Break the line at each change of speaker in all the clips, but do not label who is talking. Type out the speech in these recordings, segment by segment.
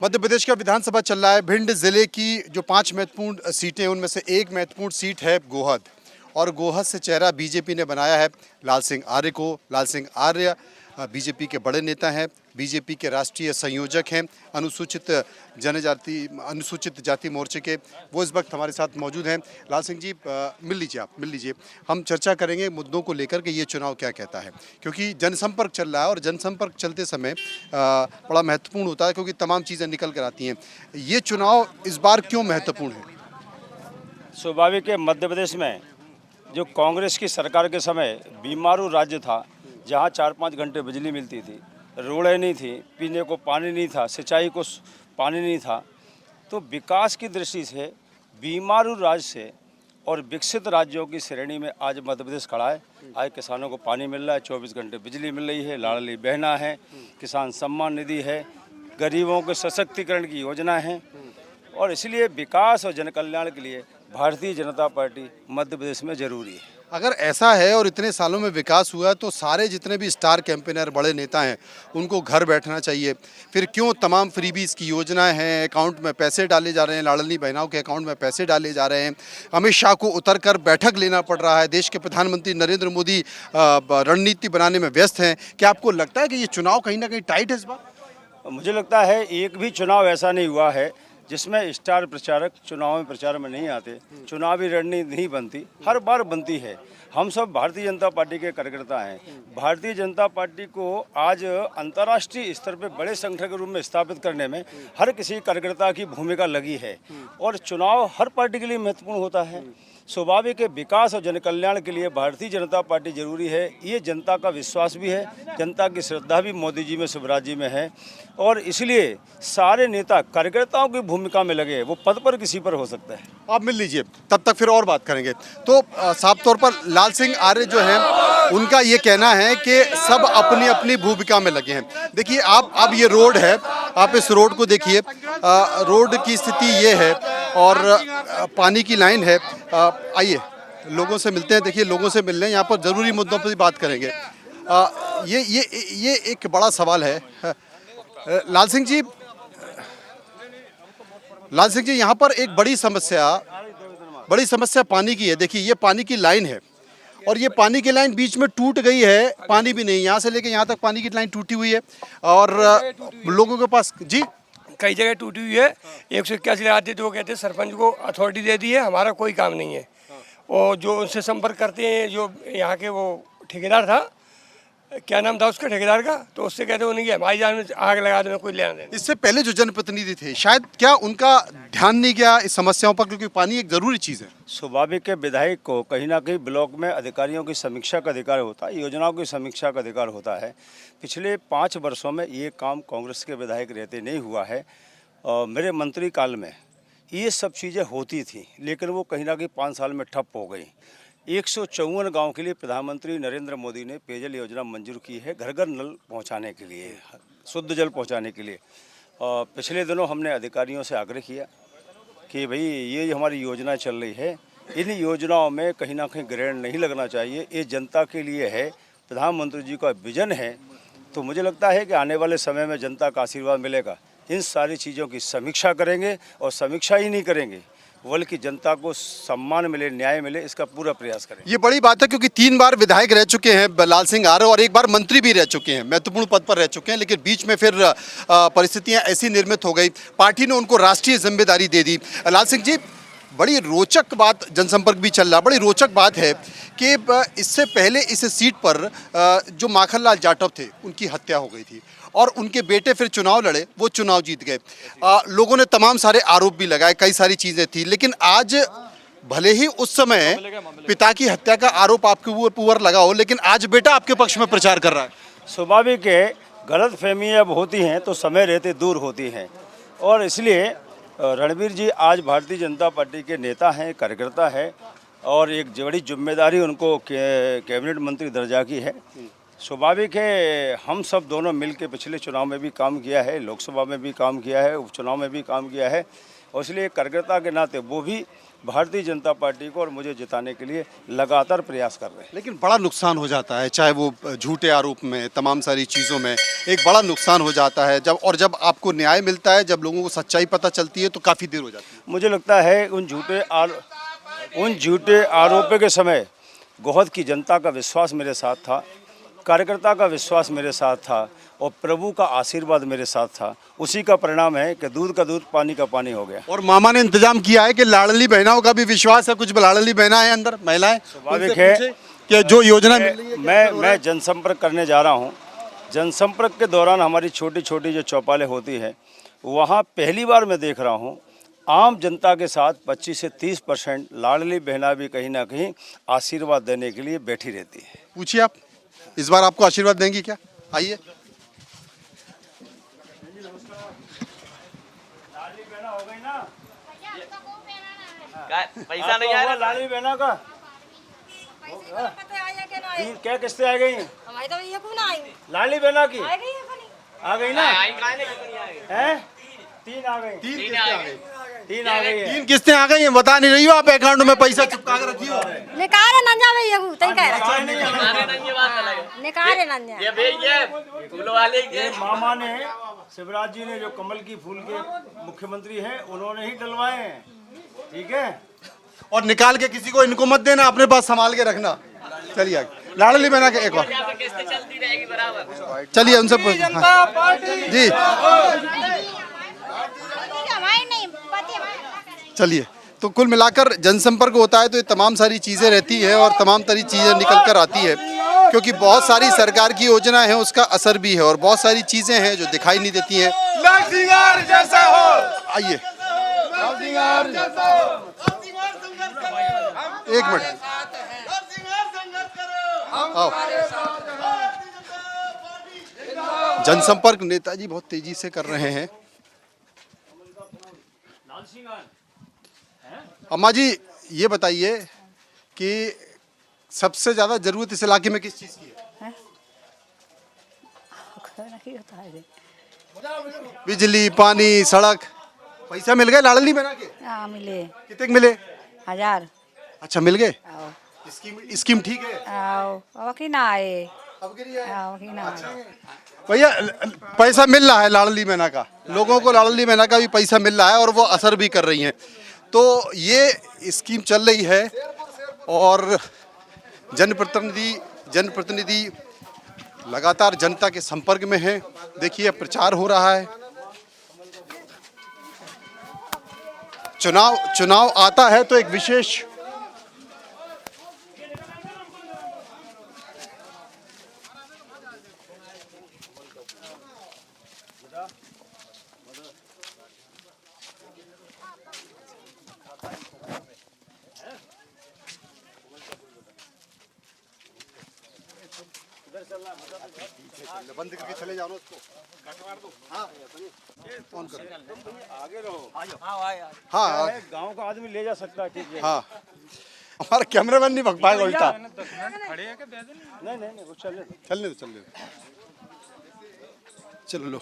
मध्य प्रदेश का विधानसभा चल रहा है। भिंड जिले की जो 5 महत्वपूर्ण सीटें हैं उनमें से एक महत्वपूर्ण सीट है गोहद, और गोहद से चेहरा बीजेपी ने बनाया है लाल सिंह आर्य को। लाल सिंह आर्य बीजेपी के बड़े नेता हैं, बीजेपी के राष्ट्रीय संयोजक हैं, अनुसूचित जाति मोर्चे के। वो इस वक्त हमारे साथ मौजूद हैं। लाल सिंह जी, मिल लीजिए। हम चर्चा करेंगे मुद्दों को लेकर के ये चुनाव क्या कहता है, क्योंकि जनसंपर्क चल रहा है और जनसंपर्क चलते समय बड़ा महत्वपूर्ण होता है, क्योंकि तमाम चीज़ें निकल कर आती हैं। ये चुनाव इस बार क्यों महत्वपूर्ण है?
स्वाभाविक है, मध्य प्रदेश में जो कांग्रेस की सरकार के समय बीमारू राज्य था, जहां 4-5 घंटे बिजली मिलती थी, रोडें नहीं थी, पीने को पानी नहीं था, सिंचाई को पानी नहीं था, तो विकास की दृष्टि से बीमारू राज्य से और विकसित राज्यों की श्रेणी में आज मध्य प्रदेश खड़ा है। आज किसानों को पानी मिल रहा है, 24 घंटे बिजली मिल रही है, लाडली बहना है, किसान सम्मान निधि है, गरीबों के सशक्तिकरण की योजना है, और इसलिए विकास और जन कल्याण के लिए भारतीय जनता पार्टी मध्य प्रदेश में जरूरी है।
अगर ऐसा है और इतने सालों में विकास हुआ है, तो सारे जितने भी स्टार कैंपेनर बड़े नेता हैं उनको घर बैठना चाहिए। फिर क्यों तमाम फ्रीबीज की योजनाएं हैं, अकाउंट में पैसे डाले जा रहे हैं, लाडली बहनाओं के अकाउंट में पैसे डाले जा रहे हैं, अमित शाह को उतर कर बैठक लेना पड़ रहा है, देश के प्रधानमंत्री नरेंद्र मोदी रणनीति बनाने में व्यस्त हैं। क्या आपको लगता है कि ये चुनाव कहीं ना कहीं टाइट है इस बार?
मुझे लगता है एक भी चुनाव ऐसा नहीं हुआ है जिसमें स्टार प्रचारक चुनाव में प्रचार में नहीं आते, चुनावी रणनीति नहीं बनती, हर बार बनती है। हम सब भारतीय जनता पार्टी के कार्यकर्ता हैं। भारतीय जनता पार्टी को आज अंतर्राष्ट्रीय स्तर पर बड़े संगठन के रूप में स्थापित करने में हर किसी कार्यकर्ता की भूमिका लगी है, और चुनाव हर पार्टी के लिए महत्वपूर्ण होता है। स्वाभाविक है, विकास और जन कल्याण के लिए भारतीय जनता पार्टी जरूरी है। ये जनता का विश्वास भी है, जनता की श्रद्धा भी मोदी जी में, शिवराज जी में है, और इसलिए सारे नेता कार्यकर्ताओं की भूमिका में लगे। वो पद पर किसी पर हो सकता है।
आप मिल लीजिए, तब तक फिर और बात करेंगे। तो साफ तौर पर लाल सिंह आर्य जो हैं, उनका ये कहना है कि सब अपनी अपनी भूमिका में लगे हैं। देखिए, आप ये रोड है, आप इस रोड को देखिए, रोड की स्थिति ये है और पानी की लाइन है। आइए लोगों से मिलते हैं। देखिए, लोगों से मिल रहे हैं, यहाँ पर ज़रूरी मुद्दों पर भी बात करेंगे। ये एक बड़ा सवाल है। लाल सिंह जी, यहाँ पर एक बड़ी समस्या पानी की है। देखिए, ये पानी की लाइन है और ये पानी की लाइन बीच में टूट गई है, पानी भी नहीं, यहाँ से लेके यहाँ तक पानी की लाइन टूटी हुई है, और लोगों के पास जी
कई जगह टूटी हुई है। 181 लगाते तो वो कहते हैं सरपंच को अथॉरिटी दे दी है, हमारा कोई काम नहीं है। और जो उनसे संपर्क करते हैं, जो यहाँ के वो ठेकेदार था, क्या नाम था उसका ठेकेदार का, तो उससे कहते हैं उन्हें हमारी जान में आग लगा देना, कोई लेना देना।
इससे पहले जो जनप्रतिनिधि थे, शायद क्या उनका ध्यान नहीं गया इस समस्याओं पर, क्योंकि पानी एक जरूरी चीज़ है।
स्वाभाविक है, विधायक को कहीं ना कहीं ब्लॉक में अधिकारियों की समीक्षा का अधिकार होता है, योजनाओं की समीक्षा का अधिकार होता है। पिछले 5 वर्षों में ये काम कांग्रेस के विधायक रहते नहीं हुआ है। मेरे मंत्री काल में ये सब चीज़ें होती थी, लेकिन वो कहीं ना कहीं 5 साल में ठप हो गई। 154 गांव के लिए प्रधानमंत्री नरेंद्र मोदी ने पेयजल योजना मंजूर की है, घर घर नल पहुंचाने के लिए, शुद्ध जल पहुंचाने के लिए। पिछले दिनों हमने अधिकारियों से आग्रह किया कि भाई ये हमारी योजना चल रही है, इन योजनाओं में कहीं ना कहीं ग्रहण नहीं लगना चाहिए, ये जनता के लिए है, प्रधानमंत्री जी का विजन है। तो मुझे लगता है कि आने वाले समय में जनता का आशीर्वाद मिलेगा। इन सारी चीज़ों की समीक्षा करेंगे, और समीक्षा ही नहीं करेंगे बल्कि जनता को सम्मान मिले, न्याय मिले, इसका पूरा प्रयास करें।
ये बड़ी बात है, क्योंकि 3 बार विधायक रह चुके हैं लाल सिंह आर्य, और एक बार मंत्री भी रह चुके हैं, महत्वपूर्ण पद पर रह चुके हैं, लेकिन बीच में फिर परिस्थितियां ऐसी निर्मित हो गई, पार्टी ने उनको राष्ट्रीय जिम्मेदारी दे दी। लाल सिंह जी, बड़ी रोचक बात, जनसंपर्क भी चल रहा, बड़ी रोचक बात है कि इससे पहले इस सीट पर जो माखनलाल जाटव थे, उनकी हत्या हो गई थी, और उनके बेटे फिर चुनाव लड़े, वो चुनाव जीत गए। लोगों ने तमाम सारे आरोप भी लगाए, कई सारी चीज़ें थी, लेकिन आज भले ही उस समय पिता की हत्या का आरोप आपके ऊपर लगा हो, लेकिन आज बेटा आपके पक्ष में प्रचार कर रहा है।
स्वाभाविक है, गलत फहमियाँ होती हैं तो समय रहते दूर होती हैं, और इसलिए रणवीर जी आज भारतीय जनता पार्टी के नेता हैं, कार्यकर्ता है, और एक बड़ी जिम्मेदारी उनको कैबिनेट मंत्री दर्जा की है। स्वाभाविक है, हम सब दोनों मिल के पिछले चुनाव में भी काम किया है, लोकसभा में भी काम किया है, उपचुनाव में भी काम किया है, और इसलिए एक कार्यकर्ता के नाते वो भी भारतीय जनता पार्टी को और मुझे जिताने के लिए लगातार प्रयास कर रहे हैं।
लेकिन बड़ा नुकसान हो जाता है, चाहे वो झूठे आरोप में, तमाम सारी चीज़ों में एक बड़ा नुकसान हो जाता है जब आपको न्याय मिलता है, जब लोगों को सच्चाई पता चलती है तो काफ़ी देर हो जाती है।
मुझे लगता है उन झूठे आरोपों के समय गोहद की जनता का विश्वास मेरे साथ था, कार्यकर्ता का विश्वास मेरे साथ था और प्रभु का आशीर्वाद मेरे साथ था। उसी का परिणाम है कि दूध का दूध पानी का पानी हो गया।
और मामा ने इंतजाम किया है कि लाडली बहनाओं का भी विश्वास है, कुछ लाडली बहना है अंदर महिलाएं,
स्वाभाविक है
कि जो योजना मिल रही है।
मैं जनसंपर्क करने जा रहा हूँ। जनसंपर्क के दौरान हमारी छोटी छोटी जो चौपालें होती है वहाँ पहली बार मैं देख रहा हूँ आम जनता के साथ 25 से 30% लाडली बहना भी कहीं ना कहीं आशीर्वाद देने के लिए बैठी रहती है।
पूछिए आप, इस बार आपको आशीर्वाद देंगी क्या? आइए।
लाडली बहना हो गई ना?
पैसा नहीं आ रहा
लाडली बहना का
पता आया कि नहीं?
क्या किस्तें आ गई?
हमारी तो ये क्यों ना आई?
लाडली बहना की
आ गई है खाली।
आ गई ना?
आई काहे नहीं आ गई
हैं? 3 आ गई।
3 किस्तें आ गई।
3 आ गई है।
3 किस्तें आ गई हैं, बता नहीं रही हो आप, अकाउंट में पैसा चिपका के रखी हो।
निकाले ना जावे ये वो तई कह रहा।
अरे नहीं ये बात अलग है
निकाले ना जा।
ये भेज ये फूल वाले
ये मामा ने, शिवराज जी ने जो कमल की फूल के मुख्यमंत्री हैं उन्होंने ही डलवाए हैं, ठीक है।
और निकाल के किसी को इनको मत देना, अपने पास संभाल के रखना। चलिए आगे। लाडली बहना के एक और
किस्तें चलती रहेगी बराबर।
चलिए उनसे जी चलिए। तो कुल मिलाकर जनसंपर्क होता है तो ये तमाम सारी चीज़ें रहती है और तमाम सारी चीज़ें निकल कर आती है, क्योंकि बहुत सारी सरकार की योजना है उसका असर भी है और बहुत सारी चीज़ें हैं जो दिखाई नहीं देती हैं।
जैसा हो।
आइए एक मिनट आओ। जनसंपर्क नेताजी बहुत तेजी से कर रहे हैं। अम्मा जी ये बताइए कि सबसे ज्यादा जरूरत इस इलाके में किस चीज की है? बिजली, पानी, सड़क। पैसा मिल गए लाडली बहना के?
हां मिले।
कितने के मिले?
1000।
अच्छा मिल गए।
आओ
स्कीम ठीक है।
आओ अब की ना आए।
अब गिरी है।
आओ की ना आए।
भैया पैसा मिल रहा है लाडली बहना का, लोगों को लाडली बहना का भी पैसा मिल रहा है और वो असर भी कर रही हैं। तो ये स्कीम चल रही है और जनप्रतिनिधि लगातार जनता के संपर्क में है। देखिए प्रचार हो रहा है। चुनाव आता है तो एक विशेष बंद करके चले जाओ उसको, कटवा दो। हाँ फोन करो,
आगे रहो।
हाँ
गांव का आदमी ले जा सकता है, ठीक है।
हाँ हमारा कैमरामैन नहीं भग पाएगा उल्टा।
नहीं नहीं वो चलने दो।
चलने दो चलो लो।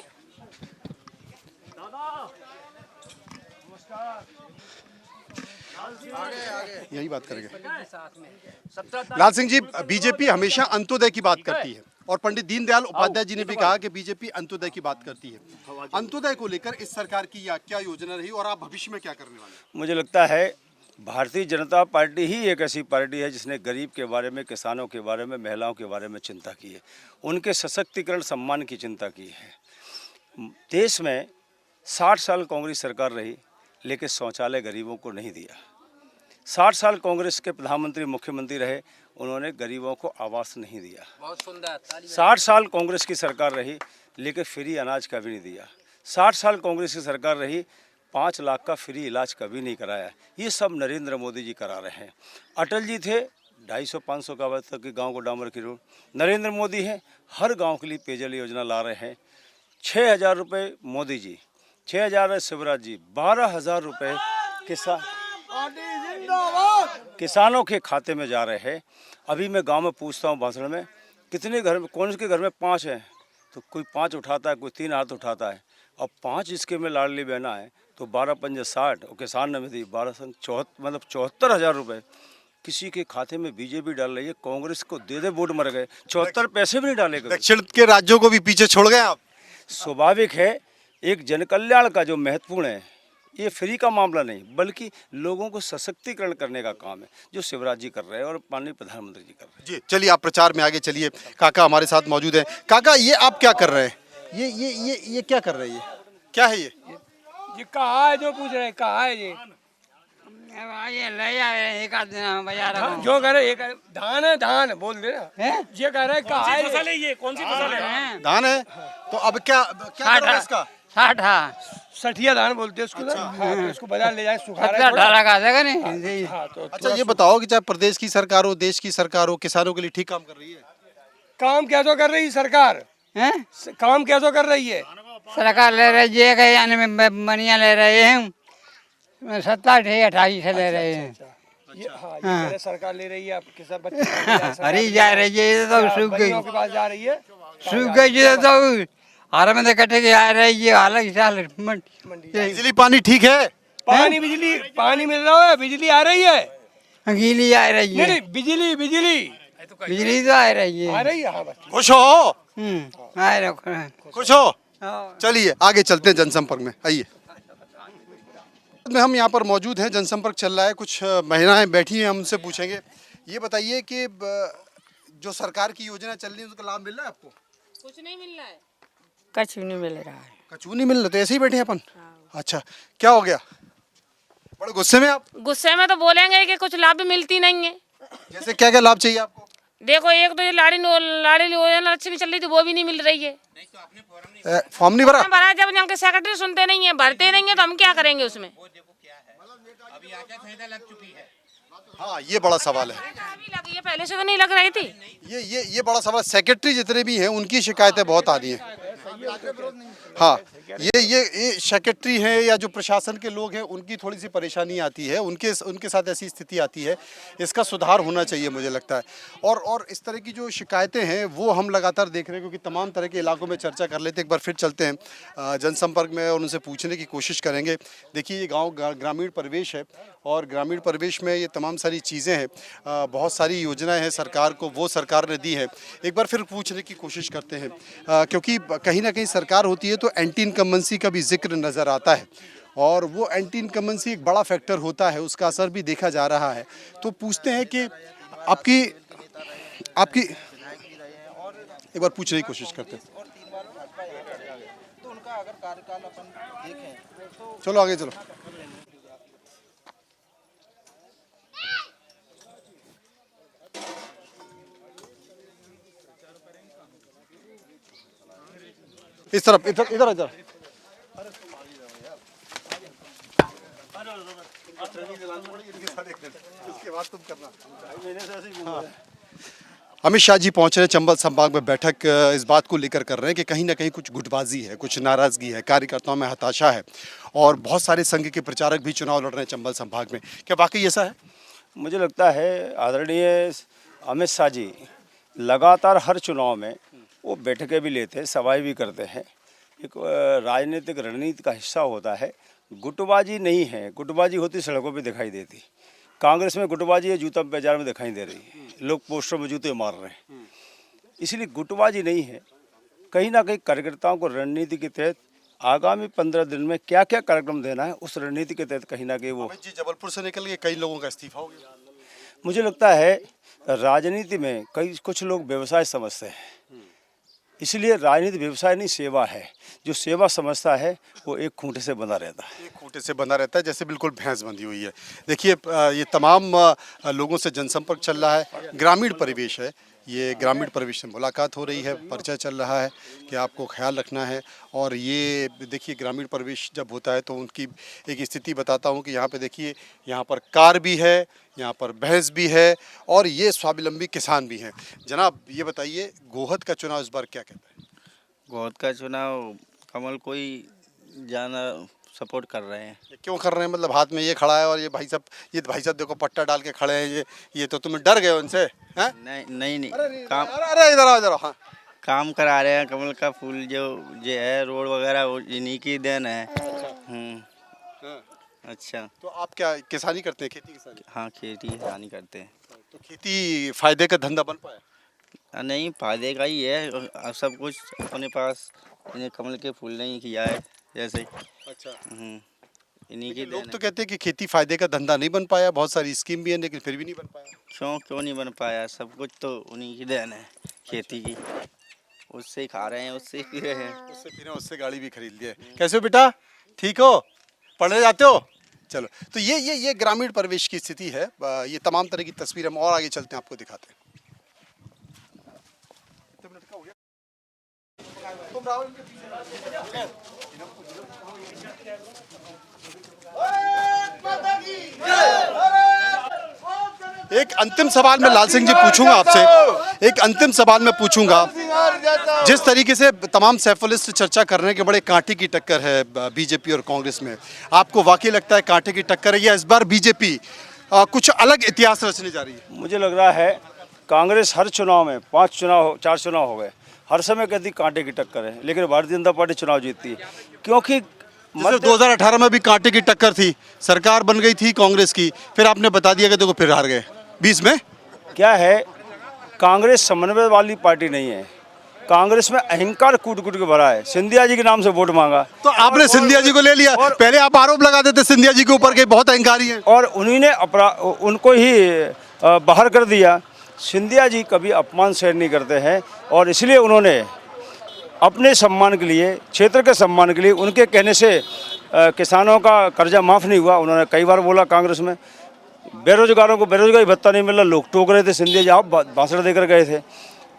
यही बात करेंगे। लाल सिंह जी, बीजेपी हमेशा अंत्योदय की बात करती है और पंडित दीनदयाल उपाध्याय जी ने भी कहा कि बीजेपी अंत्योदय की बात करती है। अंत्योदय को लेकर इस सरकार की क्या योजना रही और आप भविष्य में क्या करने वाले हैं?
मुझे लगता है भारतीय जनता पार्टी ही एक ऐसी पार्टी है जिसने गरीब के बारे में, किसानों के बारे में, महिलाओं के बारे में चिंता की है, उनके सशक्तिकरण, सम्मान की चिंता की है। देश में 60 साल कांग्रेस सरकार रही लेकिन शौचालय गरीबों को नहीं दिया। 60 साल कांग्रेस के प्रधानमंत्री, मुख्यमंत्री रहे, उन्होंने गरीबों को आवास नहीं दिया।
बहुत सुंदर।
60 साल कांग्रेस की सरकार रही लेकिन फ्री अनाज कभी नहीं दिया। 60 साल कांग्रेस की सरकार रही, 5 लाख का फ्री इलाज कभी नहीं कराया। ये सब नरेंद्र मोदी जी करा रहे हैं। अटल जी थे 250-500 का वर्ष तक गाँव को डामर की रोड। नरेंद्र मोदी हैं, हर गाँव के लिए पेयजल योजना ला रहे हैं। 6,000 रुपये मोदी जी, 6,000 शिवराज जी, 12,000 रुपये किसानों के खाते में जा रहे हैं। अभी मैं गांव में पूछता हूं भाषण में, कितने घर में, कौन के घर में 5 हैं, तो कोई 5 उठाता है, कोई 3 हाथ उठाता है। अब 5 स्कीमें लाडली बहना है तो 12 पंजे 60 और किसान निधि 12 संग 74,000 रुपए किसी के खाते में बीजेपी डाल रही है। कांग्रेस को दे वोट मर गए, 74 पैसे भी नहीं डाले कभी।
दक्षिण के राज्यों को भी पीछे छोड़ गए आप।
स्वाभाविक है, एक जन कल्याण का जो महत्वपूर्ण है, ये फ्री का मामला नहीं बल्कि लोगों को सशक्तिकरण करने का काम है, जो शिवराज जी कर रहे हैं और माननीय प्रधानमंत्री जी कर रहे हैं।
जी चलिए, आप प्रचार में आगे चलिए। काका हमारे साथ मौजूद हैं। काका, ये आप क्या कर रहे हैं? ये क्या कर रहे हैं? ये क्या है?
ये कहाँ है जो पूछ रहे हैं, कहाँ है
ये ले आए एक आध दिन बाजार में।
जो कह रहे एक धान है, धान बोल दे ना। ये कह रहे कहाँ है
फसल है ये? कौन सी फसल है?
धान है। तो अब क्या करोगे इसका?
60
सठिया धान बोलते हैं उसको ना। हाँ, तो इसको बाजार ले जाए, सुखा रहे
18 का देगा नहीं।
हाँ, तो
अच्छा, ये बताओ कि चाहे प्रदेश की सरकार हो, देश की सरकार हो, किसानों के लिए ठीक काम कर रही है?
काम क्या तो कर रही है सरकार?
हैं?
काम क्या तो कर रही है?
सरकार ले रही है कि यानी में मनिया ले रहे हैं, 27-28 ले रहे हैं।
ये हाँ, ये कह रहे सरकार ले रही है। आप किसान बच्चे
हरी जा रही है तो सूख गई,
बच्चियों के पास जा रही है।
सूख गई तो हर में कटे के आ रही है। हालांकि साल
बिजली पानी ठीक है?
पानी बिजली पानी मिल रहा है, बिजली आ रही है।
गीली आ रही
नहीं
है,
नहीं, बिजली बिजली
बिजली तो आ रही
आ
है।
रही है। हाँ बस
खुश हो?
आ रहा
खुश हो? चलिए आगे चलते हैं जनसंपर्क में, आइए। हम यहाँ पर मौजूद हैं, जनसंपर्क चल रहा है, कुछ महिलाएं बैठी हैं, हम उनसे पूछेंगे। ये बताइए कि जो सरकार की योजना चल रही है उसका लाभ मिल रहा है आपको?
कुछ नहीं मिल रहा है।
कुछ नहीं मिल रहा है।
कचू नहीं मिल रहा, तो ऐसे ही बैठे हैं अपन। अच्छा, क्या हो गया? बड़े गुस्से में आप?
गुस्से में तो बोलेंगे कि कुछ लाभ भी मिलती नहीं है।
जैसे क्या क्या लाभ चाहिए आपको?
देखो, एक तो ये लाड़ी योजना अच्छी भी चल रही थी, वो भी नहीं मिल रही है।
फॉर्म नहीं भरा?
भरा, जब यहाँ के सेक्रेटरी सुनते नहीं है, भरते नहीं है, तो हम क्या करेंगे उसमें?
हाँ, ये बड़ा सवाल है।
अभी लगी है, पहले से तो नहीं लग रही थी।
ये बड़ा सवाल। सेक्रेटरी जितने भी हैं उनकी शिकायतें बहुत आ रही हैं। हाँ, ये सेक्रेटरी हैं या जो प्रशासन के लोग हैं उनकी थोड़ी सी परेशानी आती है, उनके साथ ऐसी स्थिति आती है। इसका सुधार होना चाहिए मुझे लगता है। और इस तरह की जो शिकायतें हैं वो हम लगातार देख रहे हैं, क्योंकि तमाम तरह के इलाकों में चर्चा कर लेते हैं। एक बार फिर चलते हैं जनसंपर्क में और उनसे पूछने की कोशिश करेंगे। देखिए, ये गाँव ग्रामीण परिवेश है और ग्रामीण परिवेश में ये तमाम सारी चीज़ें हैं, बहुत सारी योजनाएं हैं सरकार को, वो सरकार ने दी है। एक बार फिर पूछने की कोशिश करते हैं, क्योंकि कहीं ना कहीं सरकार होती है तो एंटी इनकम्बेंसी का भी जिक्र नज़र आता है, और वो एंटी इनकम्बेंसी एक बड़ा फैक्टर होता है, उसका असर भी देखा जा रहा है। तो पूछते हैं कि आपकी एक बार पूछने की कोशिश करते हैं। चलो आगे चलो। इस तरफ, इधर इधर इधर। अमित शाह जी पहुंच रहे हैं चंबल संभाग में। बैठक इस बात को लेकर कर रहे हैं कि कहीं ना कहीं कुछ गुटबाजी है, कुछ नाराजगी है, कार्यकर्ताओं में हताशा है, और बहुत सारे संघ के प्रचारक भी चुनाव लड़ रहे हैं चंबल संभाग में। क्या वाकई ऐसा है?
मुझे लगता है आदरणीय अमित शाह जी लगातार हर चुनाव में वो बैठकें भी लेते हैं, सभाएं भी करते हैं। एक राजनीतिक रणनीति का हिस्सा होता है। गुटबाजी नहीं है, गुटबाजी होती सड़कों पे दिखाई देती। कांग्रेस में गुटबाजी है, जूता बाजार में दिखाई दे रही है, लोग पोस्टर में जूते मार रहे हैं। इसलिए गुटबाजी नहीं है। कहीं ना कहीं कार्यकर्ताओं को रणनीति के तहत आगामी 15 दिन में क्या क्या कार्यक्रम देना है, उस रणनीति के तहत कहीं ना कहीं वो।
अमित जी जबलपुर से निकल के कई लोगों का इस्तीफा हो गया।
मुझे लगता है राजनीति में कुछ लोग व्यवसाय समझते हैं, इसलिए राजनीति व्यवसाय नहीं सेवा है। जो सेवा समझता है वो एक खूंटे से बंधा रहता है।
एक खूंटे से बंधा रहता है, जैसे बिल्कुल भैंस बंधी हुई है। देखिए, ये तमाम लोगों से जनसंपर्क चल रहा है। ग्रामीण परिवेश है, ये ग्रामीण परिवेश से मुलाकात हो रही है, परिचय चल रहा है कि आपको ख्याल रखना है। और ये देखिए, ग्रामीण परिवेश जब होता है तो उनकी एक स्थिति बताता हूँ कि यहाँ पे देखिए, यहाँ पर कार भी है, यहाँ पर भैंस भी है, और ये स्वावलंबी किसान भी हैं। जनाब ये बताइए, गोहद का चुनाव इस बार क्या कहता है?
गोहद का चुनाव कमल को ही जाना सपोर्ट कर रहे हैं।
क्यों कर रहे हैं? मतलब हाथ में ये खड़ा है और ये भाई साहब देखो पट्टा डाल के खड़े हैं। ये तो तुम्हें डर गए उनसे? हैं?
नहीं काम
अरे इधर आओ। हाँ,
काम करा रहे हैं। कमल का फूल जो है रोड वगैरह वो इन्हीं की देन है। अच्छा।
तो आप क्या किसानी करते हैं, खेती किसानी?
हाँ, खेती किसानी करते हैं।
तो खेती फायदे का धंधा बन पाया?
नहीं, फायदे का ही है। और सब कुछ अपने पास इन्हें कमल के फूल नहीं किया है जैसे।
अच्छा।
इन्हीं की
लोग
देन
तो
है।
कहते हैं कि खेती फायदे का धंधा नहीं बन पाया, बहुत सारी स्कीम भी है लेकिन फिर भी नहीं बन पाया।
क्यों नहीं बन पाया? सब कुछ तो उन्हीं की देन है खेती की। उससे ही खा रहे हैं, उससे ही पी रहे हैं।
उससे पी रहे हैं, उससे गाड़ी भी खरीद ली है। कैसे हो बेटा, ठीक हो, पढ़ने जाते हो? चलो, तो ये ग्रामीण परिवेश की स्थिति है। ये तमाम तरह की तस्वीर हम और आगे चलते हैं, आपको दिखाते हैं। एक अंतिम सवाल मैं लाल सिंह जी पूछूंगा आपसे, एक अंतिम सवाल मैं पूछूंगा। जिस तरीके से तमाम सैफुलिस्ट चर्चा कर रहे हैं कि बड़े कांटे की टक्कर है बीजेपी और कांग्रेस में, आपको वाकई लगता है कांटे की टक्कर है या इस बार बीजेपी कुछ अलग इतिहास रचने जा रही है?
मुझे लग रहा है कांग्रेस हर चुनाव में 4 चुनाव हो गए, हर समय कहती कांटे की टक्कर है, लेकिन भारतीय जनता पार्टी चुनाव जीतती है। क्योंकि
जैसे 2018 में भी कांटे की टक्कर थी, सरकार बन गई थी कांग्रेस की, फिर आपने बता दिया कि देखो फिर हार गए 20 में।
क्या है, कांग्रेस समन्वय वाली पार्टी नहीं है। कांग्रेस में अहंकार कूट कूट के भरा है। सिंधिया जी के नाम से वोट मांगा
तो आपने सिंधिया जी को ले लिया। पहले आप आरोप लगाते थे सिंधिया जी के ऊपर के बहुत अहंकारी हैं,
और उन्हीं ने उनको ही बाहर कर दिया। सिंधिया जी कभी अपमान सहन नहीं करते हैं और इसलिए उन्होंने अपने सम्मान के लिए, क्षेत्र के सम्मान के लिए, उनके कहने से किसानों का कर्जा माफ़ नहीं हुआ। उन्होंने कई बार बोला कांग्रेस में बेरोजगारों को बेरोजगारी भत्ता नहीं मिला, लोग टोक रहे थे, सिंधिया जी आप भाषण देकर गए थे।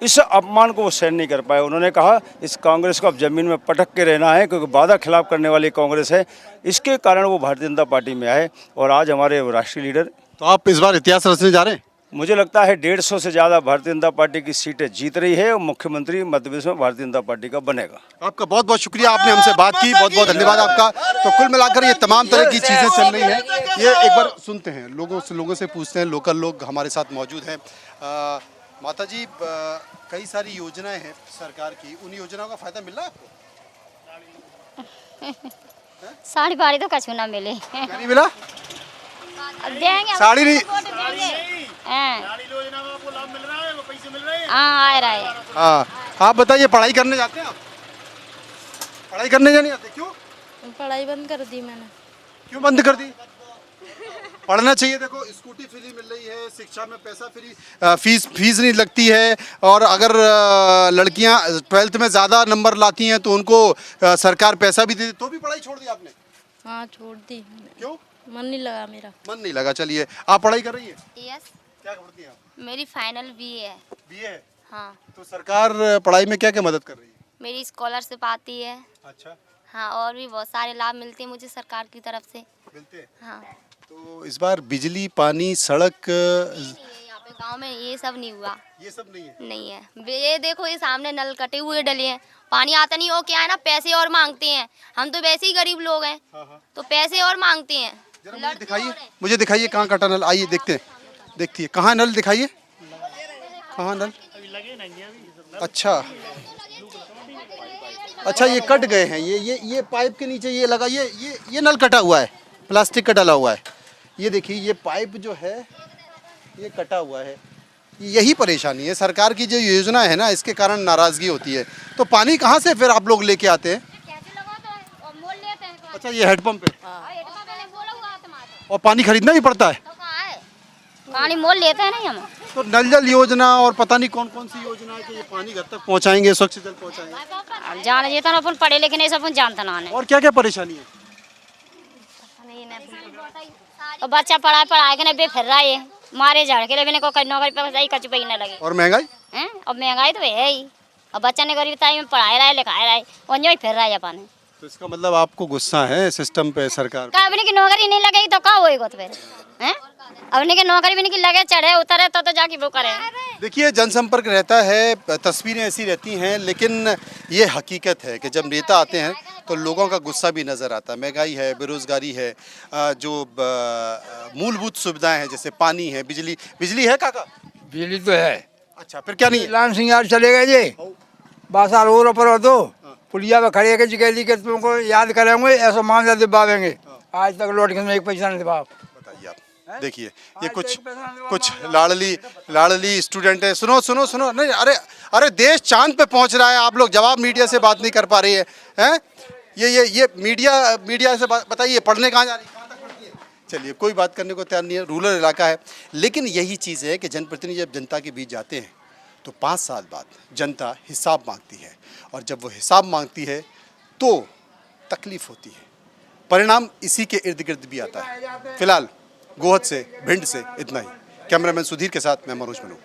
इस अपमान को वो सहन नहीं कर पाए। उन्होंने कहा इस कांग्रेस को अब जमीन में पटक के रहना है, क्योंकि वादा खिलाफ करने वाली कांग्रेस है। इसके कारण वो भारतीय जनता पार्टी में आए और आज हमारे राष्ट्रीय लीडर।
तो आप इस बार इतिहास रचने जा रहे हैं?
मुझे लगता है 150 से ज़्यादा भारतीय जनता पार्टी की सीटें जीत रही है और मुख्यमंत्री मध्य प्रदेश में भारतीय जनता पार्टी का बनेगा।
आपका बहुत बहुत शुक्रिया, आपने हमसे बात की, बहुत बहुत धन्यवाद आपका। तो कुल मिलाकर ये तमाम तरह की चीज़ें चल रही हैं। ये एक बार सुनते हैं, लोगों से पूछते हैं, लोकल लोग हमारे साथ मौजूद हैं। माता जी, कई सारी योजनाएं हैं सरकार की, उन योजनाओं का फायदा मिल रहा है आपको?
साड़ी बाड़ी तो कछु ना मिले।
क्या नहीं मिला?
अब देंगे,
साड़ी नहीं?
हाँ, आ रहा है।
हाँ, आप बताइए, पढ़ाई करने जाते हैं आप? पढ़ाई करने जाने जाते क्यों?
पढ़ाई बंद कर दी मैंने।
क्यों बंद कर दी? पढ़ना चाहिए। देखो, स्कूटी फ्री मिल रही है, शिक्षा में पैसा फ्री, फीस नहीं लगती है, और अगर लड़कियां 12th में ज़्यादा नंबर लाती हैं तो उनको सरकार पैसा भी दे देती। तो भी पढ़ाई छोड़ दी आपने?
हाँ, छोड़ दी।
क्यों?
मन नहीं लगा मेरा।
मन नहीं लगा। चलिए, आप पढ़ाई कर रही है?
यस,
क्या पढ़ती हैं आप?
मेरी फाइनल बीए है।
बीए है?
हाँ,
तो सरकार पढ़ाई में क्या क्या मदद कर रही है?
मेरी स्कॉलरशिप आती है।
अच्छा,
हाँ, और भी बहुत सारे लाभ मिलते हैं मुझे सरकार की तरफ से।
मिलते हैं।
हाँ,
तो इस बार बिजली, पानी, सड़क,
यहाँ पे गांव में ये सब नहीं हुआ।
ये सब नहीं है?
नहीं है। ये देखो, ये सामने नल कटे हुए डले हैं, पानी आता नहीं हो। क्या है ना, पैसे और मांगते हैं। हम तो वैसे ही गरीब लोग हैं, तो पैसे और मांगते हैं।
जरा मुझे दिखाइए कहाँ कटा नल। आइए देखते हैं, देखती है कहाँ नल, दिखाइए कहाँ नल। अच्छा अच्छा, ये कट गए हैं। ये पाइप के नीचे ये लगा, ये नल कटा हुआ है, प्लास्टिक का डला हुआ है। ये देखिए, ये पाइप जो है ये कटा हुआ है। यही परेशानी है, सरकार की जो योजना है ना, इसके कारण नाराजगी होती है। तो पानी कहाँ से फिर आप लोग लेके आते हैं? अच्छा, ये हेडपम्प है, और पानी खरीदना भी पड़ता है?
पानी मोल लेते हैं नहीं हम।
तो नल जल योजना और पता नहीं कौन कौन सी योजना है कि ये पानी घर तक पहुंचाएंगे, स्वच्छ जल पहुंचाएंगे।
जान ये तो अपन पढ़े लिखे नहीं, सब अपन जानते ना है।
और क्या क्या परेशानी है?
तो बच्चा पढ़ाई के नहीं फिर रहा है, मारे झाड़ के लिए को नौकरी पे सही कच पे न लगे।
और महंगाई
हैं, अब महंगाई तो है ही। अब बच्चा ने गरीबताई में पढ़ाई रहा है, लिखाए रहा है, और यूँ ही फिर रहा है अपन।
तो इसका मतलब आपको गुस्सा है सिस्टम पे, सरकार
का अपने की नौकरी नहीं लगेगी तो क्या होएगा? तो फिर हैं, अपने की नौकरी भी नहीं लगे, चढ़े उतरे तो जाके वो करे।
देखिए, जनसंपर्क रहता है, तस्वीरें ऐसी रहती हैं, लेकिन ये हकीकत है कि जब नेता आते हैं तो लोगों का गुस्सा भी नज़र आता है। महंगाई है, बेरोज़गारी है, जो मूलभूत सुविधाएं हैं जैसे पानी है, बिजली है। काका,
बिजली तो है।
अच्छा, फिर क्या नहीं है?
लाल सिंह यार चले गए जी, बासा रोड पर हो तो पुलिया पे खड़े के कह दी कि तुमको याद करेंगे ऐसा मामला दिलवाएंगे। आज तक लौट के मैं एक पैसा नहीं दिलवा।
बताइए आप, देखिए ये कुछ लाडली स्टूडेंट है। सुनो सुनो सुनो, नहीं अरे देश चांद पे पहुंच रहा है, आप लोग जवाब मीडिया से बात नहीं कर पा रही है, हैं? ये मीडिया से बताइए, पढ़ने कहाँ जा रही है, कहाँ तक पढ़ती है? चलिए, कोई बात करने को तैयार नहीं है, रूरल इलाका है। लेकिन यही चीज़ है कि जनप्रतिनिधि जब जनता के बीच जाते हैं तो 5 साल बाद जनता हिसाब मांगती है, और जब वो हिसाब मांगती है तो तकलीफ होती है। परिणाम इसी के इर्द गिर्द भी आता है। फिलहाल गोहद से, भिंड से इतना ही। कैमरामैन सुधीर के साथ मैं मनोज मनू।